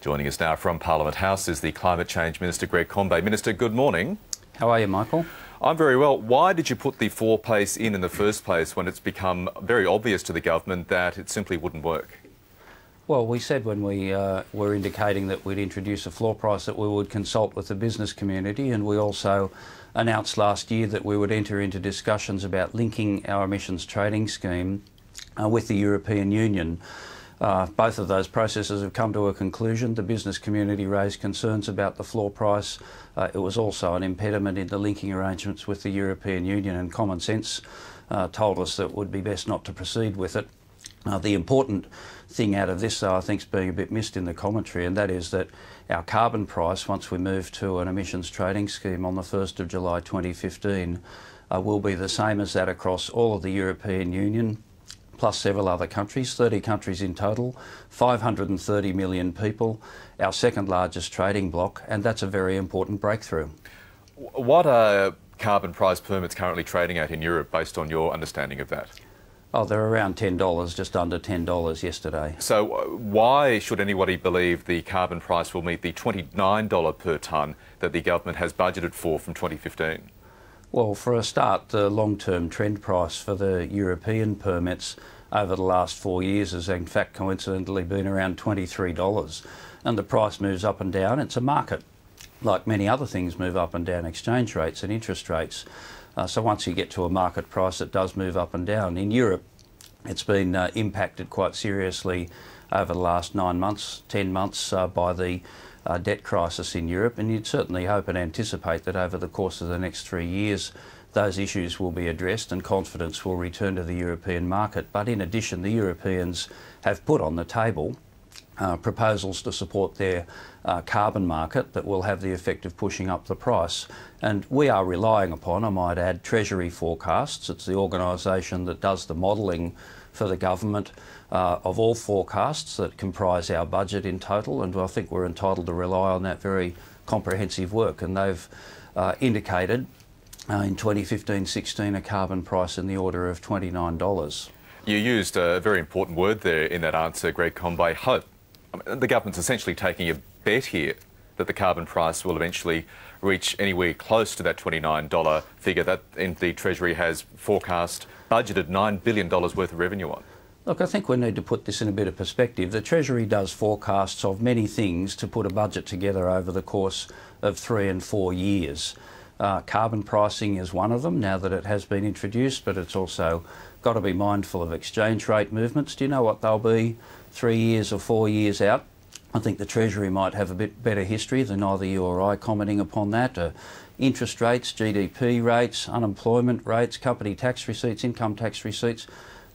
Joining us now from Parliament House is the Climate Change Minister, Greg Combet. Minister, good morning. How are you, Michael? I'm very well. Why did you put the floor place in the first place when it's become very obvious to the government that it simply wouldn't work? Well, we said when we were indicating that we'd introduce a floor price that we would consult with the business community, and we also announced last year that we would enter into discussions about linking our emissions trading scheme with the European Union. Both of those processes have come to a conclusion. The business community raised concerns about the floor price. It was also an impediment in the linking arrangements with the European Union, and common sense told us that it would be best not to proceed with it. The important thing out of this, though, I think is being a bit missed in the commentary, and that is that our carbon price, once we move to an emissions trading scheme on the 1st of July 2015, will be the same as that across all of the European Union, plus several other countries, 30 countries in total, 530 million people, our second largest trading bloc, and that's a very important breakthrough. What are carbon price permits currently trading at in Europe, based on your understanding of that? Oh, they're around $10, just under $10 yesterday. So why should anybody believe the carbon price will meet the $29 per tonne that the government has budgeted for from 2015? Well, for a start, the long-term trend price for the European permits over the last 4 years has in fact coincidentally been around $23, and the price moves up and down. It's a market. Like many other things move up and down, exchange rates and interest rates. So once you get to a market price, it does move up and down. In Europe, it's been impacted quite seriously over the last 9 months, 10 months by the debt crisis in Europe, and you'd certainly hope and anticipate that over the course of the next 3 years those issues will be addressed and confidence will return to the European market. But in addition, the Europeans have put on the table proposals to support their carbon market that will have the effect of pushing up the price. And we are relying upon, I might add, Treasury forecasts. It's the organisation that does the modelling for the government of all forecasts that comprise our budget in total, and I think we're entitled to rely on that very comprehensive work. And they've indicated in 2015-16 a carbon price in the order of $29. You used a very important word there in that answer, Greg Combet, hope. I mean, the government's essentially taking a bet here that the carbon price will eventually reach anywhere close to that $29 figure that the Treasury has forecast, budgeted $9 billion worth of revenue on. Look, I think we need to put this in a bit of perspective. The Treasury does forecasts of many things to put a budget together over the course of 3 and 4 years. Carbon pricing is one of them, now that it has been introduced, but it's also got to be mindful of exchange rate movements. Do you know what they'll be 3 years or 4 years out? I think the Treasury might have a bit better history than either you or I commenting upon that. Interest rates, GDP rates, unemployment rates, company tax receipts, income tax receipts.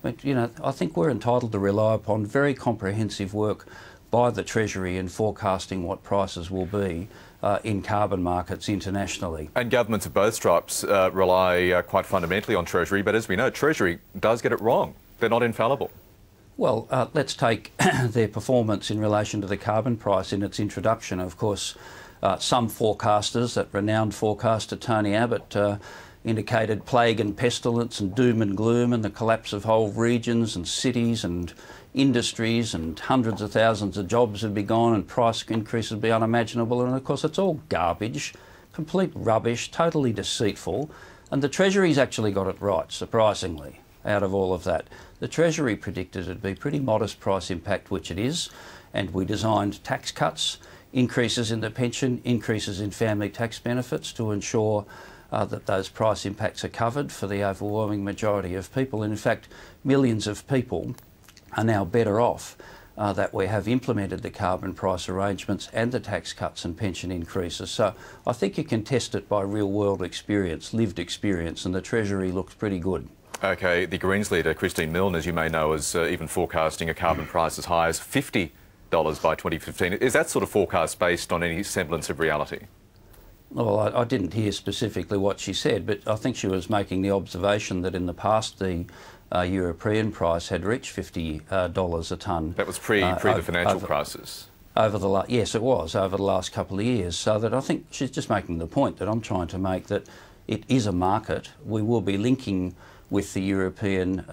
But, you know, I think we're entitled to rely upon very comprehensive work by the Treasury in forecasting what prices will be in carbon markets internationally. And governments of both stripes rely quite fundamentally on Treasury, but as we know, Treasury does get it wrong. They're not infallible. Well, let's take their performance in relation to the carbon price in its introduction. Of course, some forecasters, that renowned forecaster Tony Abbott, indicated plague and pestilence and doom and gloom and the collapse of whole regions and cities and industries, and hundreds of thousands of jobs would be gone and price increases would be unimaginable. And of course it's all garbage, complete rubbish, totally deceitful. And the Treasury's actually got it right, surprisingly, out of all of that. The Treasury predicted it'd be pretty modest price impact, which it is, and we designed tax cuts, increases in the pension, increases in family tax benefits to ensure that those price impacts are covered for the overwhelming majority of people. And in fact, millions of people are now better off that we have implemented the carbon price arrangements and the tax cuts and pension increases. So I think you can test it by real world experience, lived experience, and the Treasury looks pretty good. OK, the Greens leader, Christine Milne, as you may know, is even forecasting a carbon price as high as $50 by 2015. Is that sort of forecast based on any semblance of reality? Well, I didn't hear specifically what she said, but I think she was making the observation that in the past the European price had reached $50 a tonne. That was pre the financial crisis. Yes, it was, over the last couple of years. So that I think she's just making the point that I'm trying to make, that it is a market. We will be linking with the European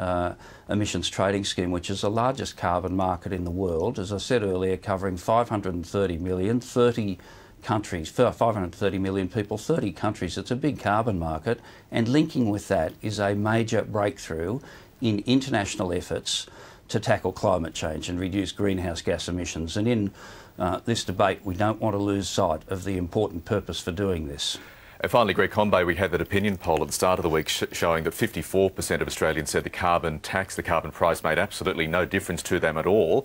Emissions Trading Scheme, which is the largest carbon market in the world, as I said earlier, covering 530 million, 30 countries, 530 million people, 30 countries. It's a big carbon market, and linking with that is a major breakthrough in international efforts to tackle climate change and reduce greenhouse gas emissions. And in this debate, we don't want to lose sight of the important purpose for doing this. And finally, Greg Combet, we had that opinion poll at the start of the week showing that 54% of Australians said the carbon tax, the carbon price made absolutely no difference to them at all.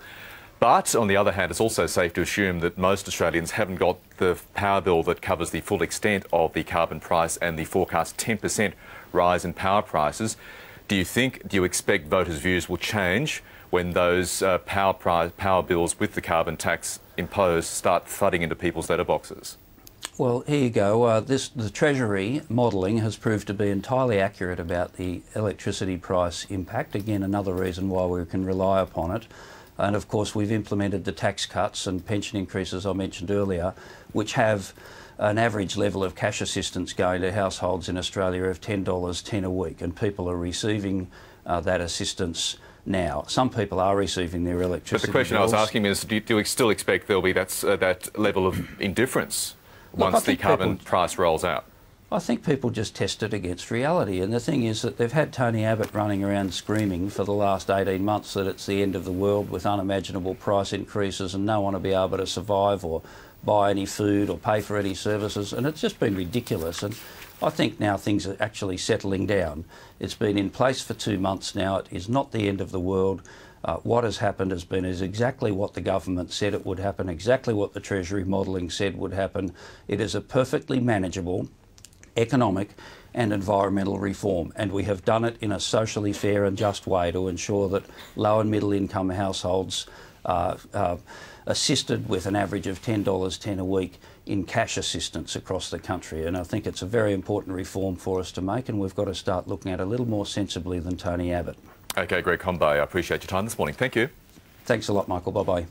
But on the other hand, it's also safe to assume that most Australians haven't got the power bill that covers the full extent of the carbon price and the forecast 10% rise in power prices. Do you expect voters' views will change when those power bills with the carbon tax imposed start flooding into people's letterboxes? Well, here you go. The Treasury modelling has proved to be entirely accurate about the electricity price impact. Again, another reason why we can rely upon it. And of course, we've implemented the tax cuts and pension increases I mentioned earlier, which have an average level of cash assistance going to households in Australia of $10.10 a week, and people are receiving that assistance now. Some people are receiving their electricity But the question bills. I was asking is, do you still expect there'll be that level of indifference once the carbon price rolls out? I think people just test it against reality, and the thing is that they've had Tony Abbott running around screaming for the last 18 months that it's the end of the world with unimaginable price increases and no one will be able to survive or buy any food or pay for any services, and it's just been ridiculous. And I think now things are actually settling down. It's been in place for 2 months now. It is not the end of the world. What has happened is exactly what the government said it would happen, exactly what the Treasury modelling said would happen. It is a perfectly manageable economic and environmental reform, and we have done it in a socially fair and just way to ensure that low and middle income households are assisted with an average of $10.10 a week in cash assistance across the country. And I think it's a very important reform for us to make, and we've got to start looking at it a little more sensibly than Tony Abbott. OK, Greg Combet, I appreciate your time this morning. Thank you. Thanks a lot, Michael. Bye-bye.